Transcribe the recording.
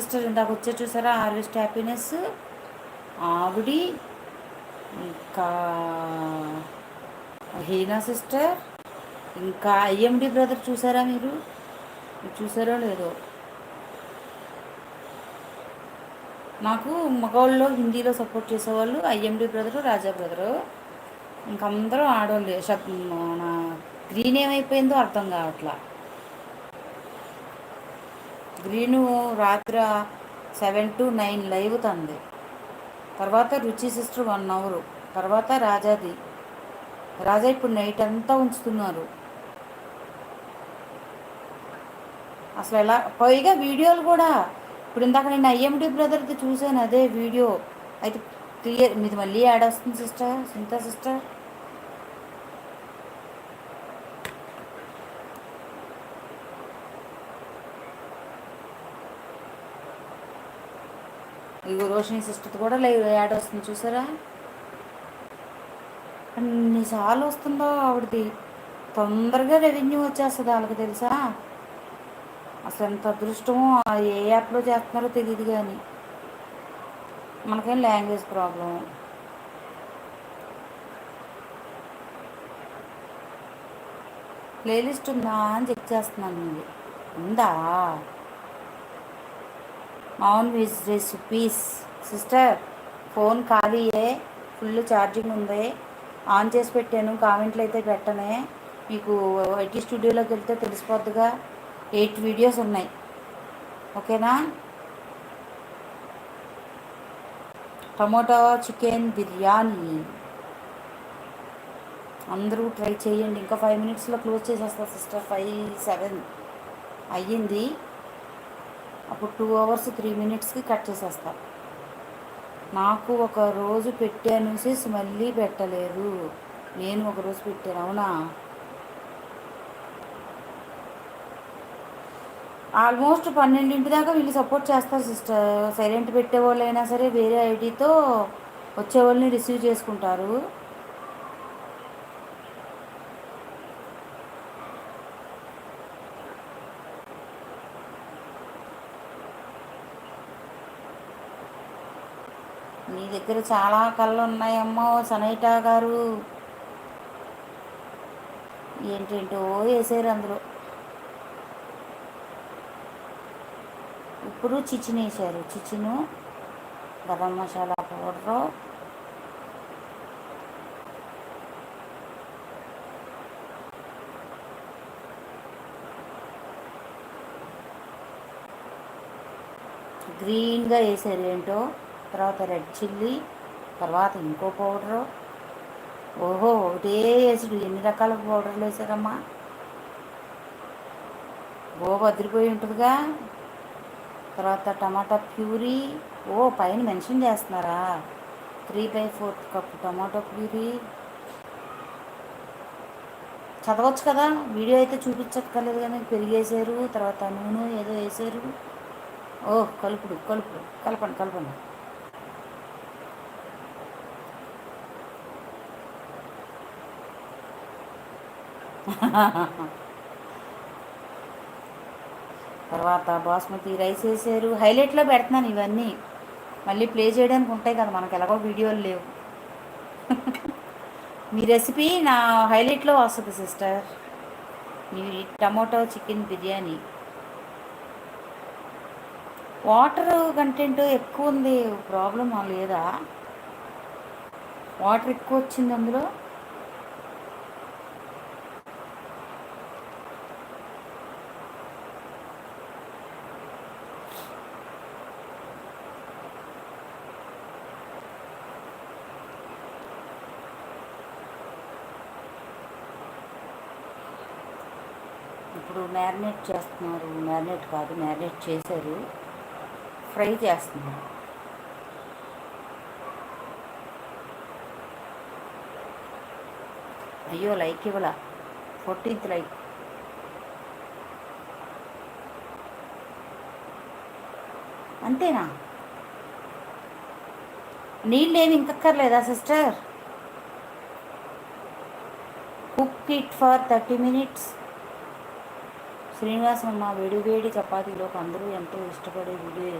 Sister ఇందాక వచ్చే చూసారా, హార్వెస్ట్ హ్యాపీనెస్, ఆవిడి, ఇంకా హీనా సిస్టర్, ఇంకా ఐఎండి బ్రదర్ చూసారా మీరు చూసారో లేదో. నాకు మగవాళ్ళు హిందీలో సపోర్ట్ చేసేవాళ్ళు ఐఎండి బ్రదరు, రాజా బ్రదరు. ఇంకందరూ ఆడవాళ్ళు. మన గ్రీన్ ఏమైపోయిందో అర్థం కావట్లా. గ్రీను రాత్రి 7 to 9 లైవ్ తంది. తర్వాత రుచి సిస్టర్ 1 hour. తర్వాత రాజాది. రాజా ఇప్పుడు నైట్ అంతా ఉంచుతున్నారు. అసలు ఎలా పైగా వీడియోలు కూడా ఇప్పుడు ఇందాక నేను ఐఎండి బ్రదర్ది చూశాను, అదే వీడియో అయితే క్లియర్. మీది మళ్ళీ యాడ్ వస్తుంది సిస్టర్, సింతా సిస్టర్. ఇగో రోషిని సిస్టర్ కూడా లైవ్ యాడ్ వస్తుంది చూసారా. ఎన్నిసార్లు వస్తుందో ఆవిడది. తొందరగా రెవెన్యూ వచ్చేస్తుంది వాళ్ళకి తెలుసా. అసలు ఎంత అదృష్టమో. ఏ యాప్లో చేస్తున్నారో తెలియదు కానీ మనకేం లాంగ్వేజ్ ప్రాబ్లం. ప్లేలిస్ట్ ఉందా అని చెక్ చేస్తున్నాను. ఇది ఉందా? మౌన్ విజ్ రెసిపీస్ సిస్టర్ ఫోన్ ఖాళీయే, ఫుల్ ఛార్జింగ్ ఉంది, ఆన్ చేసి పెట్టాను. కామెంట్లు అయితే పెట్టనే. మీకు ఐటీ స్టూడియోలోకి వెళ్తే తెలిసిపోద్దిగా. 8 వీడియోస్ ఉన్నాయి, ఓకేనా. టమోటా చికెన్ బిర్యానీ అందరూ ట్రై చేయండి. ఇంకా 5 minutesలో క్లోజ్ చేసేస్తా సిస్టర్. 5:07 అయ్యింది. అప్పుడు 2 hours 3 minutesకి కట్ చేసేస్తా. నాకు ఒక రోజు పెట్టాను సిస్, మళ్ళీ పెట్టలేదు. నేను ఒకరోజు పెట్టాను, అవునా. ఆల్మోస్ట్ 12 దాకా వీళ్ళు సపోర్ట్ చేస్తారు సిస్టర్. సైలెంట్ పెట్టేవాళ్ళు అయినా సరే వేరే ఐడితో వచ్చేవాళ్ళని రిసీవ్ చేసుకుంటారు. మీ దగ్గర చాలా కళ్ళు ఉన్నాయమ్మో సనైటా గారు. ఏంటేంటో వేసారు అందులో. ఇప్పుడు చికెన్ వేసారు. చికెను, గరం మసాలా పౌడరు, గ్రీన్గా వేసారు ఏంటో. తర్వాత రెడ్ చిల్లీ, తర్వాత ఇంకో పౌడరు. ఓహో, ఒకటే వేసాడు. ఎన్ని రకాల పౌడర్లు వేసారమ్మా. బదిరిపోయి ఉంటుందిగా. తర్వాత టమాటా ప్యూరీ. ఓ పైన మెన్షన్ చేస్తున్నారా. 3/4 కప్ టమాటో ప్యూరీ. చదవచ్చు కదా, వీడియో అయితే చూపించక్కర్లేదు కానీ. పెరిగేసారు, తర్వాత నూనె ఏదో వేసారు. ఓ కలుపుడు కలపండి. తర్వాత బాస్మతి రైస్ వేసారు. హైలైట్లో పెడుతున్నాను ఇవన్నీ, మళ్ళీ ప్లే చేయడానికి ఉంటాయి కదా, మనకు ఎలాగో వీడియోలు లేవు. మీ రెసిపీ నా హైలైట్లో వస్తుంది సిస్టర్. మీ tomato chicken biryani. Water content ఎక్కువ ఉంది, ప్రాబ్లం లేదా. వాటర్ ఎక్కువ వచ్చింది అందులో. ఇప్పుడు మ్యారినేట్ చేస్తున్నారు. మ్యారినేట్ కాదు, మ్యారినేట్ చేశారు, ఫ్రై చేస్తున్నారు. అయ్యో లైక్ ఇవ్వాల, 14th లైక్. అంతేనా? నీళ్ళు ఏమి ఇంకక్కర్లేదా sister? Cook it for 30 minutes. Srinivasamma వేడి వేడి చపాతీలోకి అందరూ ఎంతో ఇష్టపడే వీడియో.